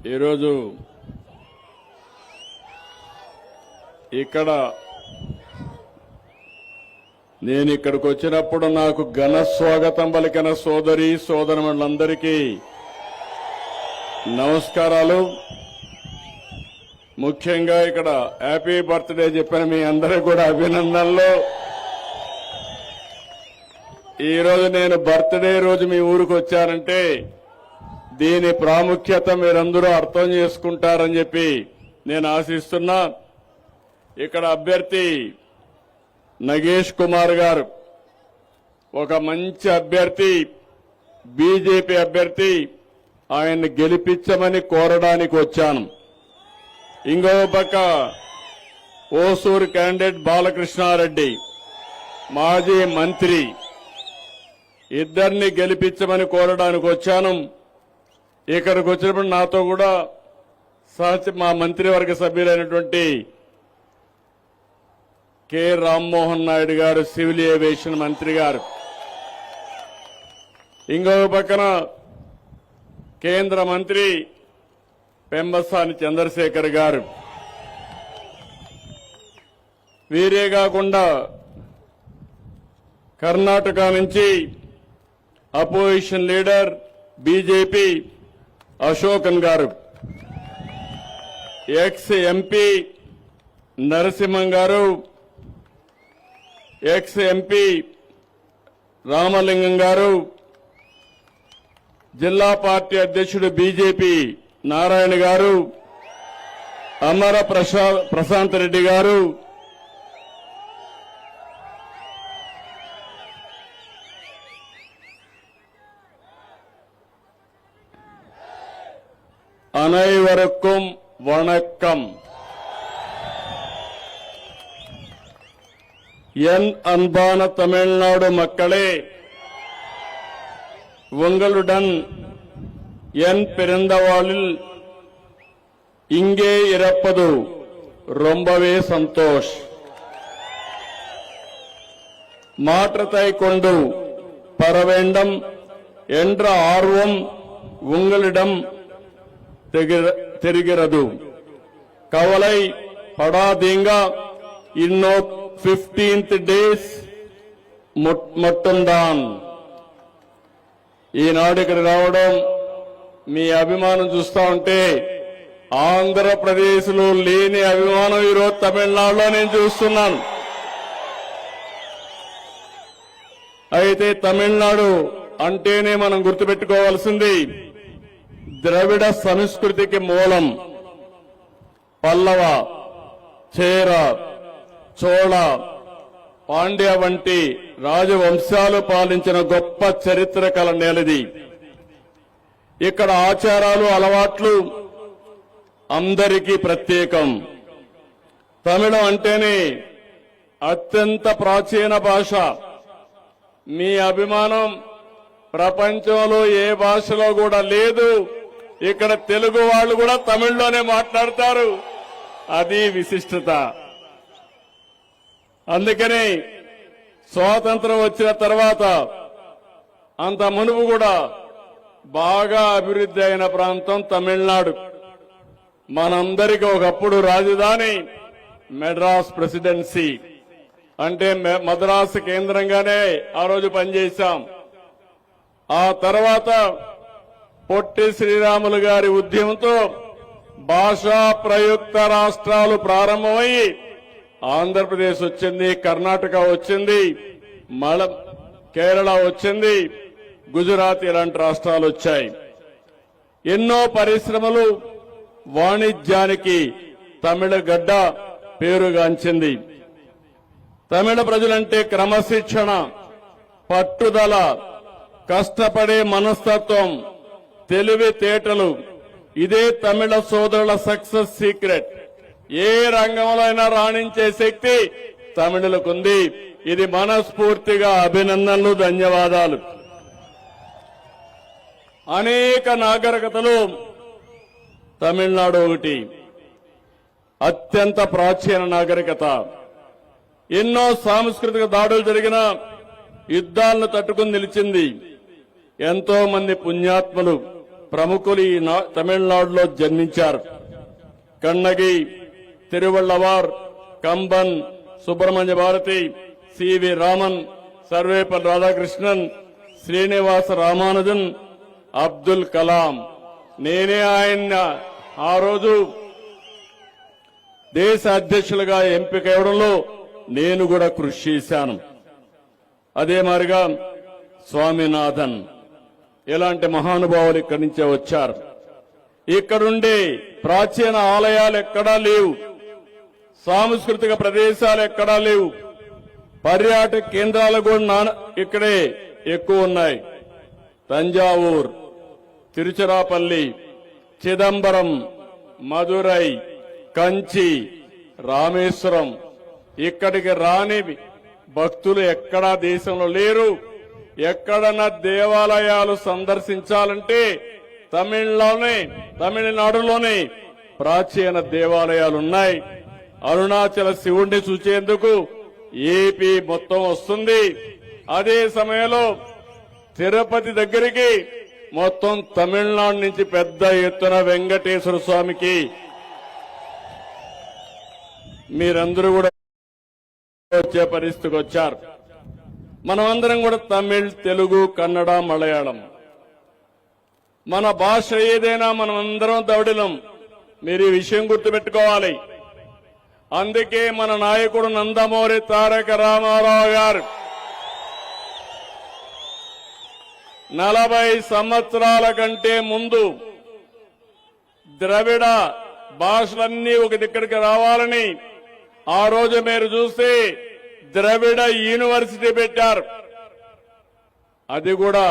ఈరోజు ఇక్కడ నేను ఇక్కడికి వచ్చినప్పుడు నాకు ఘన స్వాగతం పలికిన సోదరి సోదరులందరికీ నమస్కారాలు. ముఖ్యంగా ఇక్కడ హ్యాపీ బర్త్డే చెప్పిన మీ అందరికీ కూడా అభినందనలు. ఈరోజు నేను బర్త్డే రోజు మీ ఊరికి వచ్చానంటే దీని ప్రాముఖ్యత మీరందరూ అర్థం చేసుకుంటారని చెప్పి నేను ఆశిస్తున్నా. ఇక్కడ అభ్యర్థి నగేష్ కుమార్ గారు ఒక మంచి అభ్యర్థి, బీజేపీ అభ్యర్థి. ఆయన్ని గెలిపించమని కోరడానికి వచ్చాను. ఇంకో పక్క ఓసూరు క్యాండిడేట్ బాలకృష్ణారెడ్డి మాజీ మంత్రి, ఇద్దరిని గెలిపించమని కోరడానికి వచ్చాను. ఇక్కడికి వచ్చినప్పుడు నాతో కూడా మా మంత్రివర్గ సభ్యులైనటువంటి కె రామ్మోహన్ నాయుడు గారు, సివిల్ ఏవియేషన్ మంత్రి గారు, ఇంకొక పక్కన కేంద్ర మంత్రి పెంబసాని చంద్రశేఖర్ గారు, వీరే కాకుండా కర్ణాటక నుంచి అపోజిషన్ లీడర్ బీజేపీ అశోకన్ గారు, ఎక్స్ ఎంపీ నరసింహం గారు, ఎక్స్ ఎంపీ రామలింగం గారు, జిల్లా పార్టీ అధ్యక్షుడు బీజేపీ నారాయణ గారు, అమర ప్రశాంత్ రెడ్డి గారు, அனைவருக்கும் வணக்கம். என் அன்பான தமிழ்நாடு மக்களே, உங்களுடன் என் பிறந்த நாளில் இங்கே இருப்பது ரொம்பவே சந்தோஷ். மாற்றத்தை கொண்டு பெற வேண்டும் என்ற ஆர்வம் உங்களிடம் தெரிகிறது. கவலை படாதீங்க. இன்னும் 15th days மட்டும்தான். ఈనాడు ఇక్కడ రావడం, మీ అభిమానం చూస్తా ఉంటే ఆంధ్రప్రదేశ్ లో లేని అభిమానం ఈరోజు తమిళనాడులో నేను చూస్తున్నాను. అయితే తమిళనాడు అంటేనే మనం గుర్తుపెట్టుకోవాల్సింది ద్రవిడ సంస్కృతికి మూలం. పల్లవ, చేర, చోళ, పాండ్య వంటి రాజవంశాలు పాలించిన గొప్ప చరిత్ర కల నేలది. ఇక్కడ ఆచారాలు, అలవాట్లు అందరికీ ప్రత్యేకం. తమిళం అంటేనే అత్యంత ప్రాచీన భాష. మీ అభిమానం ప్రపంచంలో ఏ భాషలో కూడా లేదు. ఇక్కడ తెలుగు వాళ్ళు కూడా తమిళ్లోనే మాట్లాడతారు. అది విశిష్టత. అందుకని స్వాతంత్రం వచ్చిన తర్వాత అంత మునుపు కూడా బాగా అభివృద్ధి అయిన ప్రాంతం తమిళనాడు. మనందరికీ ఒకప్పుడు రాజధాని మెడ్రాస్ ప్రెసిడెన్సీ, అంటే మద్రాసు కేంద్రంగానే ఆ రోజు పనిచేశాం. ఆ తర్వాత పొట్టి శ్రీరాములు గారి ఉద్యమంతో భాషా ప్రయుక్త రాష్ట్రాలు ప్రారంభమయ్యి ఆంధ్రప్రదేశ్ వచ్చింది, కర్ణాటక వచ్చింది, కేరళ వచ్చింది, గుజరాత్ ఇలాంటి రాష్ట్రాలు వచ్చాయి. ఎన్నో పరిశ్రమలు, వాణిజ్యానికి తమిళ గడ్డ పేరుగాంచింది. తమిళ ప్రజలంటే క్రమశిక్షణ, పట్టుదల, కష్టపడే మనస్తత్వం, తెలివితేటలు. ఇదే తమిళ సోదరుల సక్సెస్ సీక్రెట్. ఏ రంగంలో అయినా రాణించే శక్తి తమిళులకుంది. ఇది మనస్ఫూర్తిగా అభినందనలు, ధన్యవాదాలు. అనేక నాగరికతలు తమిళనాడు ఒకటి. అత్యంత ప్రాచీన నాగరికత. ఎన్నో సాంస్కృతిక దాడులు జరిగిన యుద్ధాలను తట్టుకుని నిలిచింది. ఎంతో మంది పుణ్యాత్ములు ప్రముఖులు ఈ తమిళనాడులో జన్మించారు. కన్నగి, తిరువళ్ళవార్, కంబన్, సుబ్రహ్మణ్య భారతి, సివి రామన్, సర్వేపల్లి రాధాకృష్ణన్, శ్రీనివాస రామానుజన్, అబ్దుల్ కలాం. నేనే ఆయన ఆ రోజు దేశ అధ్యక్షులుగా ఎంపిక అవ్వడంలో నేను కూడా కృషి చేశాను. అదే మాదిరిగా స్వామినాథన్, ఇలాంటి మహానుభావులు ఇక్కడి నుంచే వచ్చారు. ఇక్కడుండే ప్రాచీన ఆలయాలు ఎక్కడా లేవు, సాంస్కృతిక ప్రదేశాలు ఎక్కడా లేవు, పర్యాటక కేంద్రాలు కూడా ఇక్కడే ఎక్కువ ఉన్నాయి. తంజావూర్, తిరుచిరాపల్లి, చిదంబరం, మదురై, కంచి, రామేశ్వరం, ఇక్కడికి రాని భక్తులు ఎక్కడా దేశంలో లేరు. ఎక్కడన్నా దేవాలయాలు సందర్శించాలంటే తమిళనాడులోనే ప్రాచీన దేవాలయాలున్నాయి. అరుణాచల శివుణ్ణి చూచేందుకు ఏపీ మొత్తం వస్తుంది. అదే సమయంలో తిరుపతి దగ్గరికి మొత్తం తమిళనాడు నుంచి పెద్ద ఎత్తున వెంకటేశ్వర స్వామికి మీరందరూ కూడా వచ్చే పరిస్థితికి వచ్చారు. మనమందరం కూడా తమిళ్, తెలుగు, కన్నడ, మలయాళం మన భాష ఏదైనా మనమందరం దౌడిలం. మీరు ఈ విషయం గుర్తుపెట్టుకోవాలి. అందుకే మన నాయకుడు నందమూరి తారక రామారావు గారు 40 సంవత్సరాల కంటే ముందు ద్రవిడ భాషలన్నీ ఒక దగ్గరికి రావాలని ఆ రోజు మీరు చూస్తే ద్రవిడ యూనివర్సిటీ పెట్టారు. అది కూడా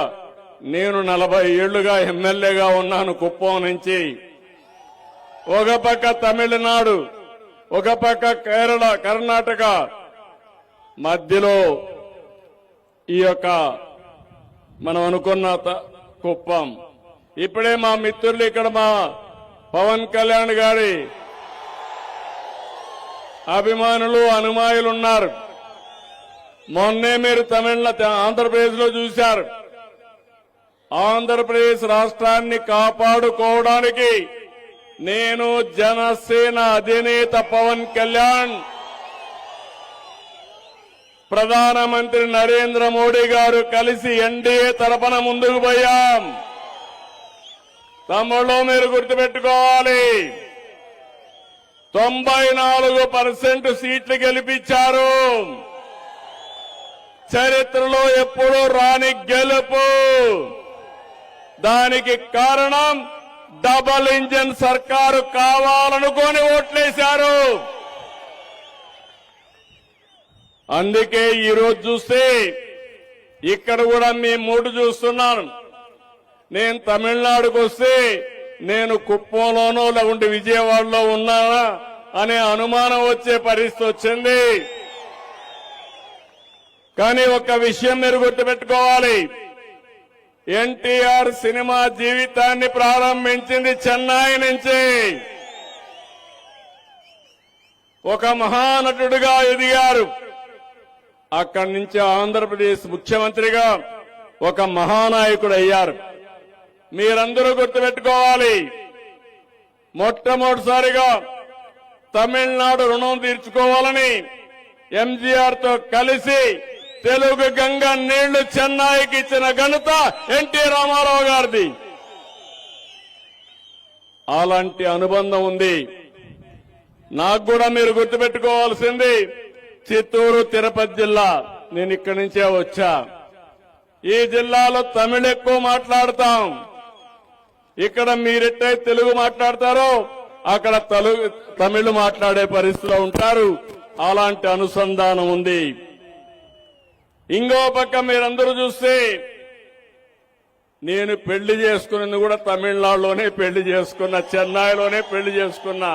నేను 40 ఏళ్లుగా ఎమ్మెల్యేగా ఉన్నాను కుప్పం నుంచి. ఒక పక్క తమిళనాడు, ఒక పక్క కేరళ, కర్ణాటక, మధ్యలో ఈ యొక్క మనం అనుకున్న కుప్పం. ఇప్పుడే మా మిత్రులు ఇక్కడ మా పవన్ కళ్యాణ్ గారి అభిమానులు, అనుమాయులు ఉన్నారు. మొన్నే మీరు ఆంధ్రప్రదేశ్ లో చూశారు. ఆంధ్రప్రదేశ్ రాష్ట్రాన్ని కాపాడుకోవడానికి నేను జనసేన అధినేత పవన్ కళ్యాణ్, ప్రధానమంత్రి నరేంద్ర మోడీ గారు కలిసి ఎన్డీఏ తరపున ముందుకు పోయాం. తమ్ముళ్ళు మీరు గుర్తుపెట్టుకోవాలి, 94% సీట్లు గెలిపించారు. చరిత్రలో ఎప్పుడూ రాని గెలుపు. దానికి కారణం డబుల్ ఇంజిన్ సర్కారు కావాలనుకొని ఓట్లేశారు. అందుకే ఈరోజు చూస్తే ఇక్కడ కూడా మీ మూడు చూస్తున్నాను. నేను తమిళనాడుకు వస్తే నేను కుప్పంలోనో లేకుంటే విజయవాడలో ఉన్నానా అనే అనుమానం వచ్చే పరిస్థితి వచ్చింది. కానీ ఒక విషయం మీరు గుర్తుపెట్టుకోవాలి, ఎన్టీఆర్ సినిమా జీవితాన్ని ప్రారంభించింది చెన్నై నుంచి. ఒక మహానటుడిగా ఎదిగారు. అక్కడి నుంచి ఆంధ్రప్రదేశ్ ముఖ్యమంత్రిగా ఒక మహానాయకుడు అయ్యారు. మీరందరూ గుర్తుపెట్టుకోవాలి, మొట్టమొదటిసారిగా తమిళనాడు రుణం తీర్చుకోవాలని ఎంజీఆర్ తో కలిసి తెలుగు గంగ నీళ్లు చెన్నైకి ఇచ్చిన ఘనత ఎన్టీ రామారావు గారిది. అలాంటి అనుబంధం ఉంది. నాకు కూడా మీరు గుర్తుపెట్టుకోవాల్సింది చిత్తూరు, తిరుపతి జిల్లా. నేను ఇక్కడి నుంచే వచ్చా. ఈ జిల్లాలో తమిళ ఎక్కువ మాట్లాడతాం. ఇక్కడ మీరెట్టై తెలుగు మాట్లాడతారో అక్కడ తమిళ మాట్లాడే పరిస్థితిలో ఉంటారు. అలాంటి అనుసంధానం ఉంది. ఇంకో పక్క మీరందరూ చూస్తే నేను పెళ్లి చేసుకున్నది కూడా తమిళనాడులోనే పెళ్లి చేసుకున్నా, చెన్నైలోనే పెళ్లి చేసుకున్నా.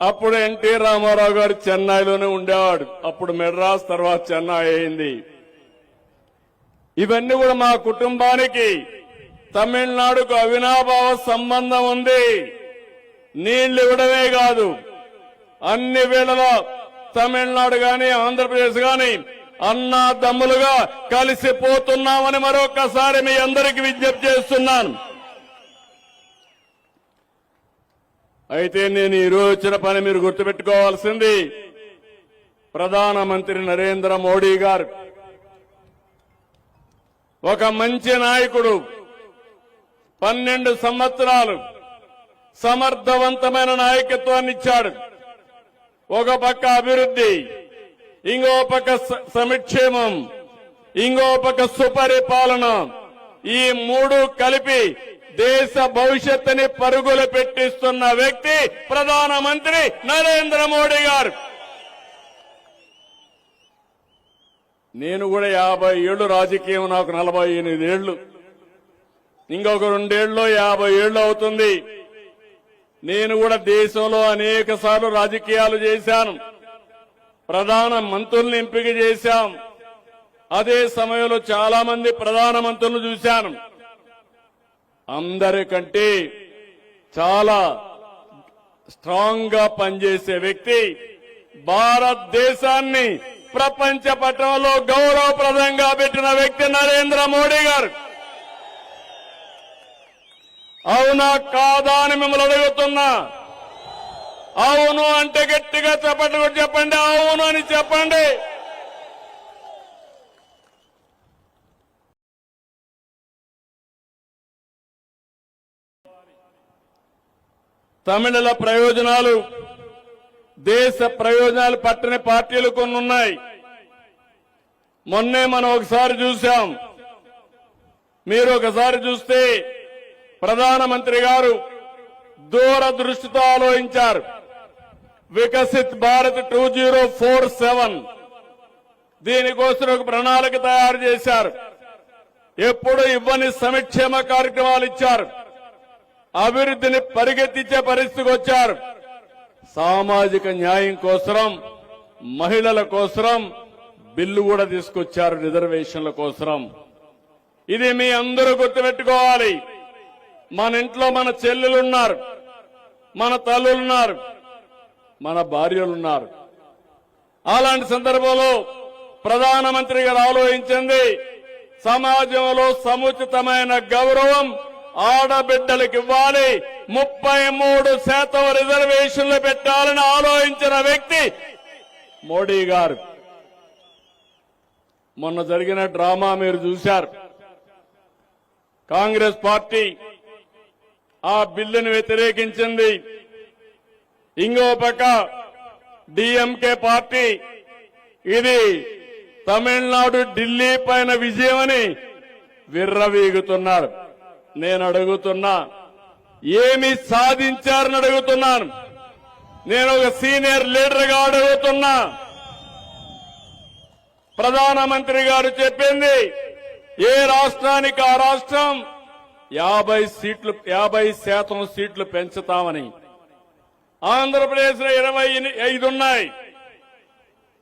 అప్పుడు ఎన్టీ రామారావు గారు చెన్నైలోనే ఉండేవాడు. అప్పుడు మెడ్రాస్, తర్వాత చెన్నై అయింది. ఇవన్నీ కూడా మా కుటుంబానికి తమిళనాడుకు అవినాభావ సంబంధం ఉంది. నీళ్లు ఇవ్వడమే కాదు, అన్ని వేళలో తమిళనాడు గాని ఆంధ్రప్రదేశ్ గాని అన్నాదమ్ములుగా కలిసిపోతున్నామని మరొకసారి మీ అందరికీ విజ్ఞప్తి చేస్తున్నాను. అయితే నేను ఈరోజు వచ్చిన పని మీరు గుర్తుపెట్టుకోవాల్సింది, ప్రధానమంత్రి నరేంద్ర మోడీ గారు ఒక మంచి నాయకుడు, 12 సంవత్సరాలు సమర్థవంతమైన నాయకత్వాన్ని ఇచ్చాడు. ఒక పక్క అభివృద్ధి, ఇంకో పక్క సంక్షేమం, ఇంకో పక్క సుపరిపాలన, ఈ మూడు కలిపి దేశ భవిష్యత్తుని పరుగులు పెట్టిస్తున్న వ్యక్తి ప్రధానమంత్రి నరేంద్ర మోడీ గారు. నేను కూడా 50 ఏళ్లు రాజకీయం, నాకు 48 ఏళ్లు, ఇంకొక 2 ఏళ్లలో 50 ఏళ్లు అవుతుంది. నేను కూడా దేశంలో అనేక సార్లు రాజకీయాలు చేశాను, ప్రధాన మంత్రుల్ని ఎంపిక చేశాం. అదే సమయంలో చాలా మంది ప్రధానమంత్రులను చూశాను. అందరికంటే చాలా స్ట్రాంగ్ గా పనిచేసే వ్యక్తి, భారతదేశాన్ని ప్రపంచ పటంలో గౌరవప్రదంగా పెట్టిన వ్యక్తి నరేంద్ర మోడీ గారు. అవునా కాదా అని మిమ్మల్ని అడుగుతున్నా. అవును అంటే గట్టిగా చెప్పండి, చెప్పండి అవును అని చెప్పండి. తమిళల ప్రయోజనాలు, దేశ ప్రయోజనాలు పట్టని పార్టీలు కొన్ని ఉన్నాయి. మొన్నే మనం ఒకసారి చూశాం. మీరు ఒకసారి చూస్తే ప్రధానమంత్రి గారు దూరదృష్టితో ఆలోచించారు. వికసిత్ భారత్ 2047 దీనికోసం ఒక ప్రణాళిక తయారు చేశారు. ఎప్పుడు ఇవ్వని సంక్షేమ కార్యక్రమాలు ఇచ్చారు. అభివృద్ధిని పరిగెత్తించే పరిస్థితికి వచ్చారు. సామాజిక న్యాయం కోసం, మహిళల కోసం బిల్లు కూడా తీసుకొచ్చారు, రిజర్వేషన్ల కోసం. ఇది మీ అందరూ గుర్తుపెట్టుకోవాలి. మన ఇంట్లో మన చెల్లెలున్నారు, మన తల్లులున్నారు, మన భార్యలున్నారు. అలాంటి సందర్భంలో ప్రధానమంత్రి గారు ఆలోచించింది, సమాజంలో సముచితమైన గౌరవం ఆడబిడ్డలకు ఇవ్వాలి, 33% రిజర్వేషన్లు పెట్టాలని ఆలోచించిన వ్యక్తి మోడీ గారు. మొన్న జరిగిన డ్రామా మీరు చూశారు. కాంగ్రెస్ పార్టీ ఆ బిల్లును వ్యతిరేకించింది. ఇంకో పక్క డిఎంకే పార్టీ ఇది తమిళనాడు, ఢిల్లీ పైన విజయమని విర్రవీగుతున్నారు. నేను అడుగుతున్నా, ఏమి సాధించారని అడుగుతున్నాను. నేను ఒక సీనియర్ లీడర్ గా అడుగుతున్నా. ప్రధానమంత్రి గారు చెప్పింది, ఏ రాష్ట్రానికి ఆ రాష్ట్రం 50% సీట్లు పెంచుతామని. ఆంధ్రప్రదేశ్ లో 25 ఉన్నాయి,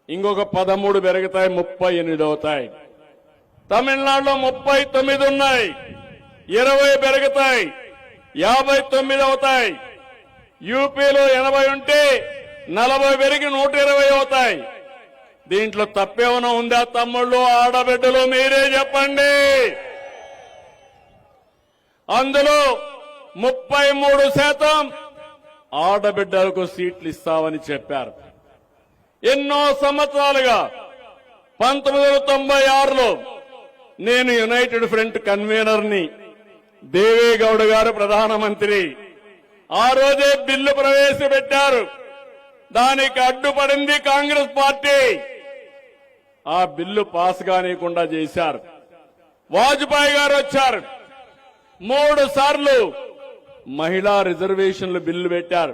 ఇంకొక 13 పెరుగుతాయి, 38 అవుతాయి. తమిళనాడులో 39 ఉన్నాయి, 20 పెరుగుతాయి, 59 అవుతాయి. యూపీలో 80 ఉంటే 40 పెరిగి 120 అవుతాయి. దీంట్లో తప్పేమైనా ఉందా తమ్ముళ్ళు, ఆడబిడ్డలు? మీరే చెప్పండి. అందులో 33% ఆడబిడ్డలకు సీట్లు ఇస్తామని చెప్పారు. ఎన్నో సంవత్సరాలుగా 1996లో నేను యునైటెడ్ ఫ్రంట్ కన్వీనర్ని, దేవేగౌడ గారు ప్రధానమంత్రి. ఆ రోజే బిల్లు ప్రవేశపెట్టారు. దానికి అడ్డుపడింది కాంగ్రెస్ పార్టీ. ఆ బిల్లు పాస్ కానీయకుండా చేశారు. వాజ్పేయి గారు వచ్చారు, 3 సార్లు మహిళా రిజర్వేషన్లు బిల్లు పెట్టారు.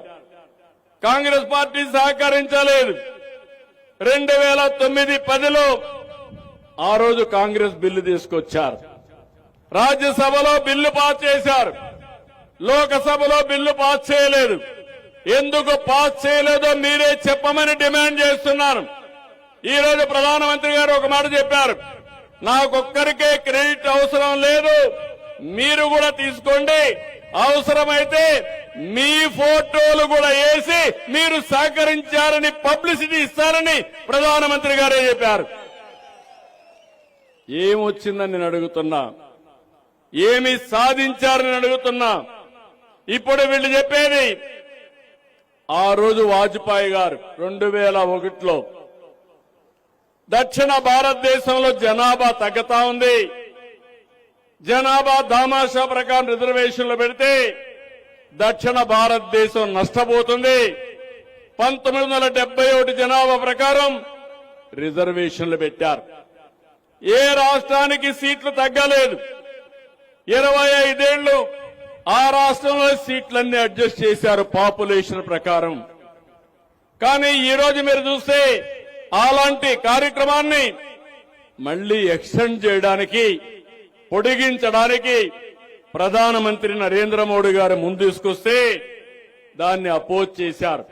కాంగ్రెస్ పార్టీ సహకరించలేదు. 2009-10లో ఆ రోజు కాంగ్రెస్ బిల్లు తీసుకొచ్చారు. రాజ్యసభలో బిల్లు పాస్ చేశారు, లోకసభలో బిల్లు పాస్ చేయలేదు. ఎందుకు పాస్ చేయలేదో మీరే చెప్పమని డిమాండ్ చేస్తున్నారు. ఈ రోజు ప్రధానమంత్రి గారు ఒక మాట చెప్పారు, నాకొక్కరికే క్రెడిట్ అవసరం లేదు, మీరు కూడా తీసుకోండి, అవసరమైతే మీ ఫోటోలు కూడా వేసి మీరు సహకరించారని పబ్లిసిటీ ఇస్తారని ప్రధానమంత్రి గారే చెప్పారు. ఏమొచ్చిందని నేను అడుగుతున్నా, ఏమి సాధించారని అడుగుతున్నా. ఇప్పుడు వీళ్ళు చెప్పేది, ఆ రోజు వాజ్పేయి గారు 2001లో దక్షిణ భారతదేశంలో జనాభా తగ్గుతా ఉంది, జనాభా దామాషా ప్రకారం రిజర్వేషన్లు పెడితే దక్షిణ భారతదేశం నష్టపోతుంది. 1971 జనాభా ప్రకారం రిజర్వేషన్లు పెట్టారు. ఏ రాష్ట్రానికి సీట్లు తగ్గలేదు. 25 ఏళ్లు ఆ రాష్ట్రంలో సీట్లన్నీ అడ్జస్ట్ చేశారు పాపులేషన్ ప్రకారం. కానీ ఈ రోజు మీరు చూస్తే అలాంటి కార్యక్రమాన్ని మళ్లీ ఎక్స్టెండ్ చేయడానికి, పొడిగించడానికి ప్రధానమంత్రి నరేంద్ర మోడీ గారు ముందు తీసుకొస్తే దాన్ని అపోజ్ చేశారు.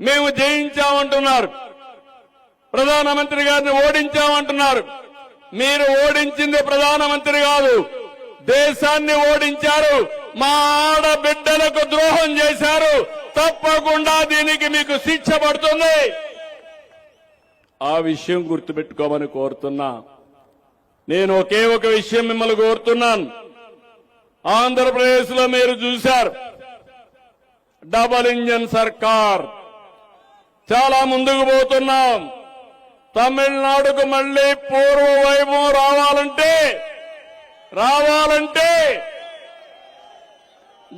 మేము జయించామంటున్నారు, ప్రధానమంత్రి గారిని ఓడించామంటున్నారు. మీరు ఓడించింది ప్రధానమంత్రి కాదు, దేశాన్ని ఓడించారు. మా ఆడబిడ్డలకు ద్రోహం చేశారు. తప్పకుండా దీనికి మీకు శిక్ష పడుతుంది. ఆ విషయం గుర్తుపెట్టుకోమని కోరుతున్నా. నేను ఒకే ఒక విషయం మిమ్మల్ని కోరుతున్నాను. ఆంధ్రప్రదేశ్ లో మీరు చూశారు, డబల్ ఇంజన్ సర్కార్, చాలా ముందుకు పోతున్నాం. తమిళనాడుకు మళ్లీ పూర్వ వైభవం రావాలంటే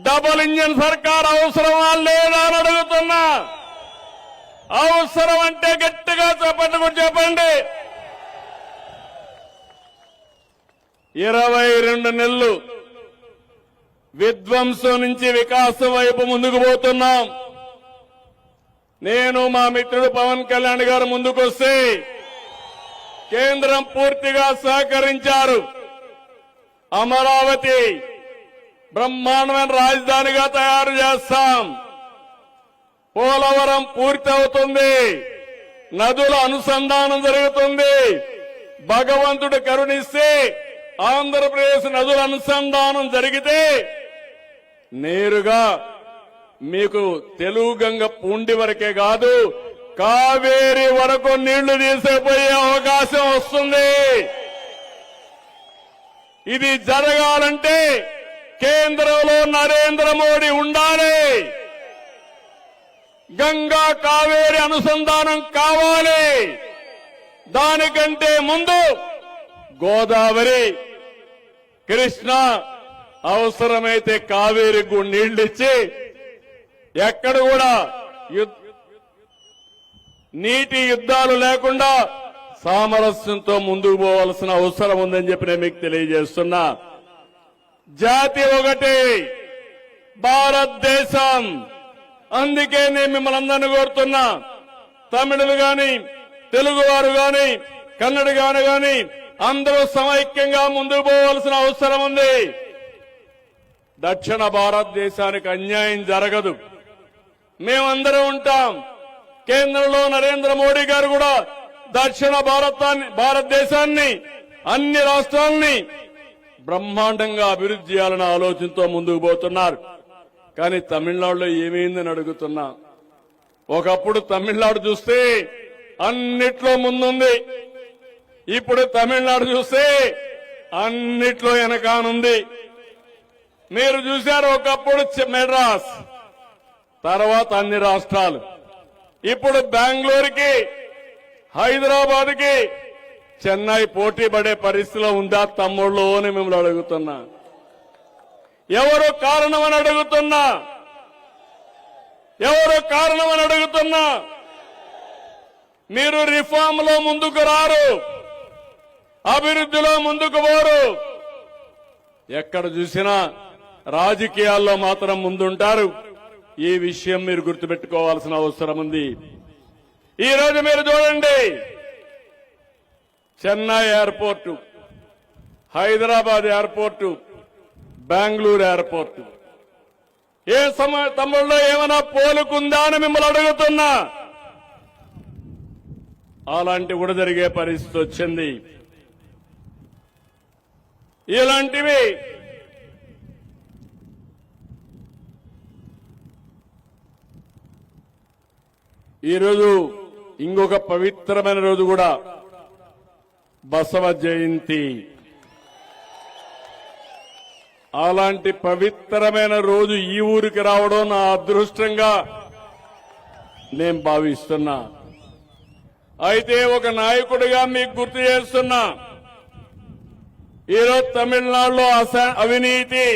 డబల్ ఇంజన్ సర్కార్ అవసరమా లేదా అని అడుగుతున్నా. అవసరం అంటే గట్టిగా చెప్పండి. 22 నెలలు విధ్వంసం నుంచి వికాసం వైపు ముందుకు పోతున్నాం. నేను మా మిత్రుడు పవన్ కళ్యాణ్ గారు ముందుకొస్తే కేంద్రం పూర్తిగా సహకరించారు. అమరావతి బ్రహ్మాండమైన రాజధానిగా తయారు చేస్తాం. పోలవరం పూర్తి అవుతుంది. నదుల అనుసంధానం జరుగుతుంది. భగవంతుడు కరుణిస్తే ఆంధ్రప్రదేశ్ నదుల అనుసంధానం జరిగితే నేరుగా మీకు తెలుగు గంగ పూండి వరకే కాదు, కావేరి వరకు నీళ్లు తీసుకుపోయే అవకాశం వస్తుంది. ఇది జరగాలంటే కేంద్రంలో నరేంద్ర మోడీ ఉండాలి. గంగా కావేరి అనుసంధానం కావాలి. దానికంటే ముందు గోదావరి, కృష్ణ, అవసరమైతే కావేరికి నీళ్లిచ్చి ఎక్కడ కూడా నీటి యుద్ధాలు లేకుండా సామరస్యంతో ముందుకు పోవాల్సిన అవసరం ఉందని చెప్పి నేను మీకు తెలియజేస్తున్నా. జాతి ఒకటి, భారతదేశం. అందుకే నేను మిమ్మల్ని అందరినీ కోరుతున్నా, తమిళులు గాని, తెలుగు వారు గాని, కన్నడ గాని అందరూ సమైక్యంగా ముందుకు పోవాల్సిన అవసరం ఉంది. దక్షిణ భారతదేశానికి అన్యాయం జరగదు. మేమందరం ఉంటాం. కేంద్రంలో నరేంద్ర మోడీ గారు కూడా దక్షిణ భారతదేశాన్ని, అన్ని రాష్ట్రాలని బ్రహ్మాండంగా అభివృద్ధి చేయాలన్న ఆలోచనతో ముందుకు పోతున్నారు. కానీ తమిళనాడులో ఏమైందని అడుగుతున్నా. ఒకప్పుడు తమిళనాడు చూస్తే అన్నిట్లో ముందుంది. ఇప్పుడు తమిళనాడు చూస్తే అన్నిట్లో వెనకానుంది. మీరు చూశారు, ఒకప్పుడు మెడ్రాస్, తర్వాత అన్ని రాష్ట్రాలు. ఇప్పుడు బెంగళూరుకి, హైదరాబాద్కి, చెన్నై పోటీ పడే పరిస్థితిలో ఉందా తమ్ముళ్ళు అని మిమ్మల్ని అడుగుతున్నా. ఎవరు కారణమని అడుగుతున్నా. మీరు రిఫార్మ్ లో ముందుకు రారు, అభివృద్ధిలో ముందుకు పోరు. ఎక్కడ చూసినా రాజకీయాల్లో మాత్రం ముందుంటారు. ఈ విషయం మీరు గుర్తుపెట్టుకోవాల్సిన అవసరం ఉంది. ఈ రోజు మీరు చూడండి, Chennai airport, Hyderabad airport, Bengaluru airport, ఏ తమ్ముళ్ళలో ఏమైనా పోలుకుందా అని మిమ్మల్ని అడుగుతున్నా. అలాంటి కూడా జరిగే పరిస్థితి వచ్చింది. ఇలాంటివి ఈరోజు ఇంకొక పవిత్రమైన రోజు కూడా బసవ జయంతి. అలాంటి పవిత్రమైన రోజు ఈ ఊరికి రావడం నా అదృష్టంగా నేను భావిస్తున్నా. అయితే ఒక నాయకుడిగా మీకు గుర్తు చేస్తున్నా, ఈరోజు తమిళనాడులో అవినీతి,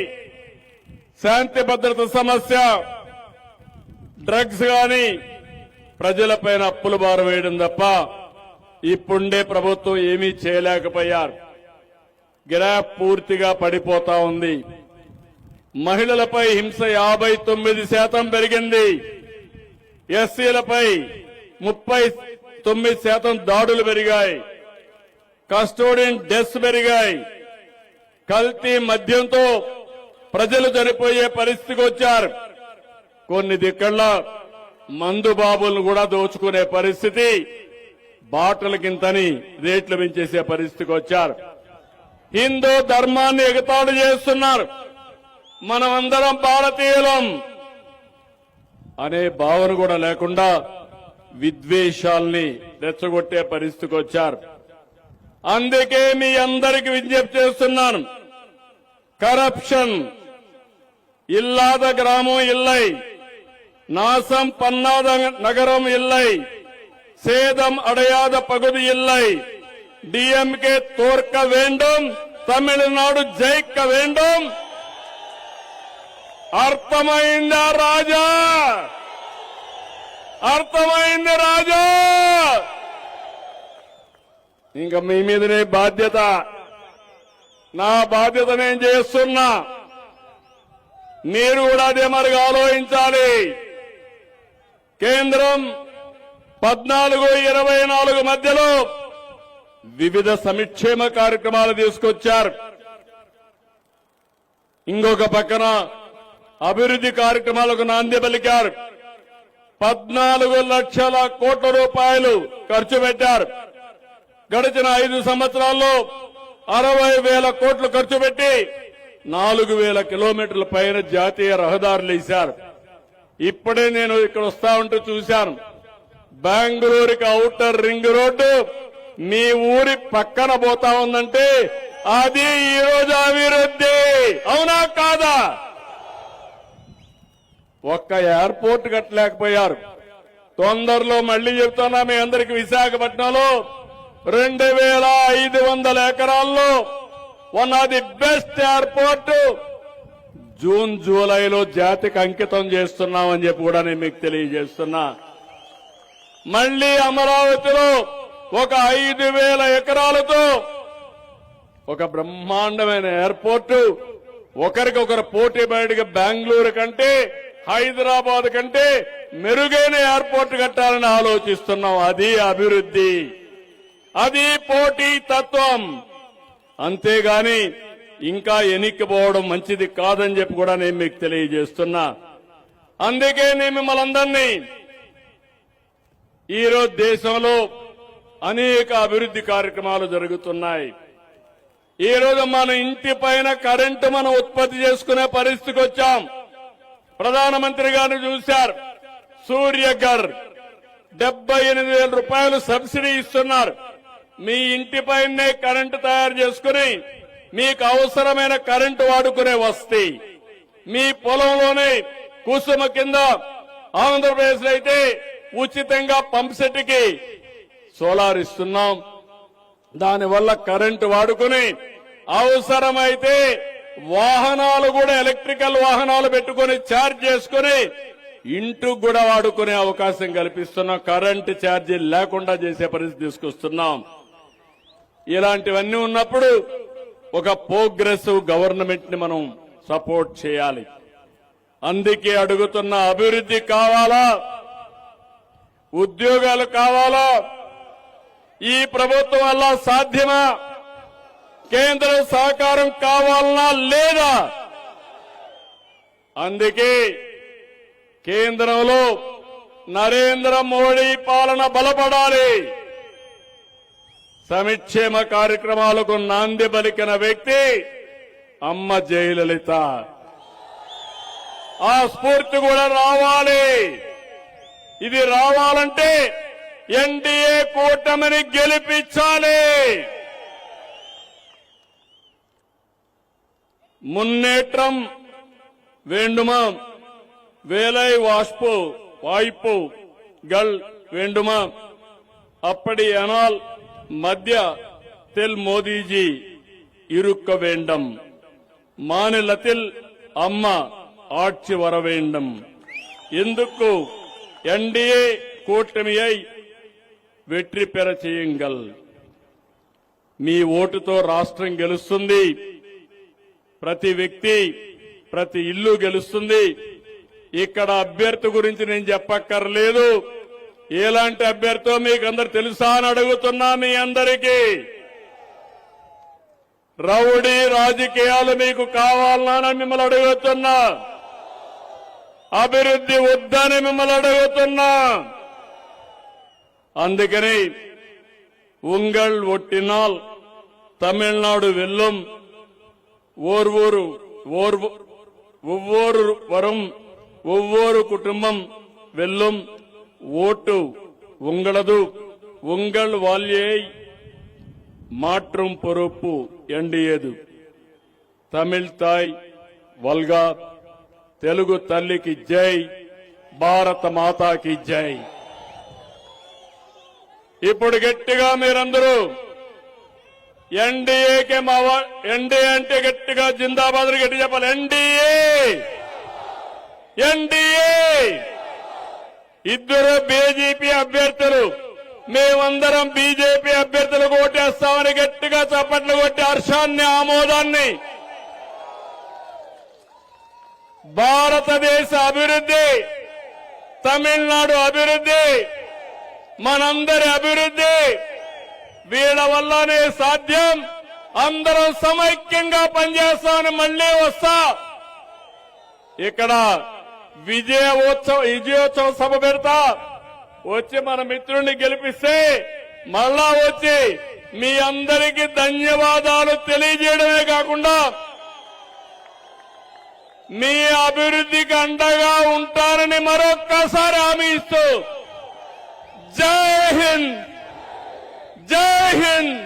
శాంతి భద్రత సమస్య, డ్రగ్స్ గాని ప్రజలపైన అప్పుల భారం వేయడం తప్ప ఇప్పుండే ప్రభుత్వం ఏమీ చేయలేకపోయారు. గ్రాఫ్ పూర్తిగా పడిపోతా ఉంది. మహిళలపై హింస 59% పెరిగింది. ఎస్సీలపై 39% దాడులు పెరిగాయి. కస్టోడియన్ డెత్స్ పెరిగాయి. కల్తీ మద్యంతో ప్రజలు చనిపోయే పరిస్థితికి వచ్చారు. కొన్ని దిక్కల్లో మందు బాబులను కూడా దోచుకునే పరిస్థితి, బాటలకింతని రేట్లు పెంచేసే పరిస్థితికి వచ్చారు. హిందూ ధర్మాన్ని ఎగతాళి చేస్తున్నారు. మనమందరం భారతీయులం అనే భావన కూడా లేకుండా విద్వేషాల్ని రెచ్చగొట్టే పరిస్థితికి వచ్చారు. అందుకే మీ అందరికి విజ్ఞప్తి చేస్తున్నాను, కరప్షన్ ఇల్లాద గ్రామం ఇల్లై, நாசம் பண்ணாத நகரம் இல்லை, சேதம் அடையாத பகுதி இல்லை. டிஎம்கே தோற்க வேண்டும், தமிழ்நாடு ஜெயிக்க வேண்டும். అర్థమైందా రాజా? అర్థమైంది రాజా? ఇంకా మీ మీదనే బాధ్యత. నా బాధ్యత నేను చేస్తున్నా. మీరు కూడా అదే మరిగా ఆలోచించాలి. కేంద్రం 14-24 మధ్యలో వివిధ సంక్షేమ కార్యక్రమాలు తీసుకొచ్చారు. ఇంకొక పక్కన అభివృద్ధి కార్యక్రమాలకు నాంది పలికారు. 14 లక్షల కోట్ల రూపాయలు ఖర్చు పెట్టారు. గడిచిన 5 సంవత్సరాల్లో 60,000 కోట్లు ఖర్చు పెట్టి 4,000 కిలోమీటర్ల పైన జాతీయ రహదారులు వేశారు. ఇప్పుడే నేను ఇక్కడ వస్తా ఉంటూ చూశాను, బెంగళూరుకి ఔటర్ రింగ్ రోడ్డు మీ ఊరి పక్కన పోతా ఉందంటే అది ఈ రోజు అభివృద్ధి. అవునా కాదా? ఒక్క ఎయిర్పోర్ట్ కట్టలేకపోయారు. తొందరలో మళ్లీ చెప్తున్నా మీ అందరికి, విశాఖపట్నంలో 2,500 ఎకరాల్లో one of the best airport June జూలైలో జాతికి అంకితం చేస్తున్నామని చెప్పి కూడా నేను మీకు తెలియజేస్తున్నా. మళ్లీ అమరావతిలో ఒక 5,000 ఎకరాలతో ఒక బ్రహ్మాండమైన ఎయిర్పోర్టు, ఒకరికొకరు పోటీ బయటగా బెంగళూరు కంటే హైదరాబాద్ కంటే మెరుగైన ఎయిర్పోర్ట్ కట్టాలని ఆలోచిస్తున్నాం. అది అభివృద్ధి, అది పోటీ తత్వం. అంతేగాని ఇంకా ఎనిక్కిపోవడం మంచిది కాదని చెప్పి కూడా నేను మీకు తెలియజేస్తున్నా. అందుకే నేను మిమ్మల్ని అందరినీ, ఈరోజు దేశంలో అనేక అభివృద్ధి కార్యక్రమాలు జరుగుతున్నాయి. ఈ రోజు మన ఇంటి పైన కరెంటు మనం ఉత్పత్తి చేసుకునే పరిస్థితికి వచ్చాం. ప్రధానమంత్రి గారిని చూశారు, సూర్యఘర్ 78,000 రూపాయలు సబ్సిడీ ఇస్తున్నారు. మీ ఇంటి పైనే కరెంటు తయారు చేసుకుని మీకు అవసరమైన కరెంటు వాడుకునే వస్తే, మీ పొలంలోనే కుసుమ కింద ఆంధ్రప్రదేశ్ లో అయితే ఉచితంగా పంప్ సెట్ కి సోలార్ ఇస్తున్నాం. దానివల్ల కరెంటు వాడుకుని అవసరమైతే వాహనాలు కూడా ఎలక్ట్రికల్ వాహనాలు పెట్టుకుని ఛార్జ్ చేసుకుని ఇంటికి కూడా వాడుకునే అవకాశం కల్పిస్తున్నాం. కరెంటు ఛార్జీ లేకుండా చేసే పరిస్థితి తీసుకొస్తున్నాం. ఇలాంటివన్నీ ఉన్నప్పుడు ఒక ప్రోగ్రెసివ్ గవర్నమెంట్ ని మనం సపోర్ట్ చేయాలి. అందుకే అడుగుతున్న, అభివృద్ధి కావాలా, ఉద్యోగాలు కావాలా? ఈ ప్రభుత్వం వల్ల సాధ్యమా? కేంద్ర సహకారం కావాలనా లేదా? అందుకే కేంద్రంలో నరేంద్ర మోడీ పాలన బలపడాలి. సంక్షేమ కార్యక్రమాలకు నాంది పలికిన వ్యక్తి అమ్మ జయలలిత. ఆ స్ఫూర్తి కూడా రావాలి. ఇది రావాలంటే ఎన్డీఏ కూటమిని గెలిపించాలి. முன்னேற்றம் வேண்டுமா? வேலை வாய்ப்புகள் வேண்டுமா? அப்படியானால் மத்தியத்தில் மோடிஜி இருக்க வேண்டும். மாநிலத்தில் அம்மா ஆட்சி வர வேண்டும். ఇందుకు ఎన్డీఏ కూటమిயை వెற்றி పెర చేయంగల్. మీ ఓటుతో రాష్ట్రం గెలుస్తుంది. ప్రతి వ్యక్తి ప్రతి ఇల్లు గెలుస్తుంది. ఇక్కడ అభ్యర్థి గురించి నేను చెప్పక్కర్లేదు. ఎలాంటి అభ్యర్థో మీకు అందరు తెలుసా అని అడుగుతున్నా. మీ అందరికీ రౌడీ రాజకీయాలు మీకు కావాలన్నా మిమ్మల్ని అడుగుతున్నా. అభివృద్ధి వద్దని మిమ్మల్ని అడుగుతున్నా. అందుకని ఉంగళ్ ఒట్టినాల్ తమిళనాడు వెల్లుం ఒవ్వొరు వరం ఒవ్వొరు కుటుంబం వెల్లుం ఓటు ఉంగళదు ఉంగళ్ వాల్యే மாற்றும் பொறுப்பு ఎన్డీఏదు. తమిళ్ తాయ్ వల్గా తెలుగు తల్లికి జై, భారత మాతాకి జై. ఇప్పుడు గట్టిగా మీరందరూ ఎన్డీఏకే ఎన్డీఏ అంటే గట్టిగా జిందాబాద్ గట్టి చెప్పాలి. ఎన్డీఏ. ఇద్దరు బీజేపీ అభ్యర్థులు, మేమందరం బీజేపీ అభ్యర్థులకు ఓటేస్తామని గట్టిగా చప్పట్లు కొట్టి హర్షాన్ని ఆమోదాన్ని. భారతదేశ అభివృద్ధి, తమిళనాడు అభివృద్ధి, మనందరి అభివృద్ధి వీళ్ళ వల్లనే సాధ్యం. అందరం సమైక్యంగా పనిచేస్తామని మళ్లీ వస్తా. ఇక్కడ విజయోత్సవ సభ పెడతా. వచ్చి మన మిత్రుడిని గెలిపిస్తే మళ్ళా వచ్చి మీ అందరికీ ధన్యవాదాలు తెలియజేయడమే కాకుండా మీ అభివృద్ధికి అండగా ఉంటారని మరొక్కసారి హామీ ఇస్తూ జై హింద్, జై హింద్.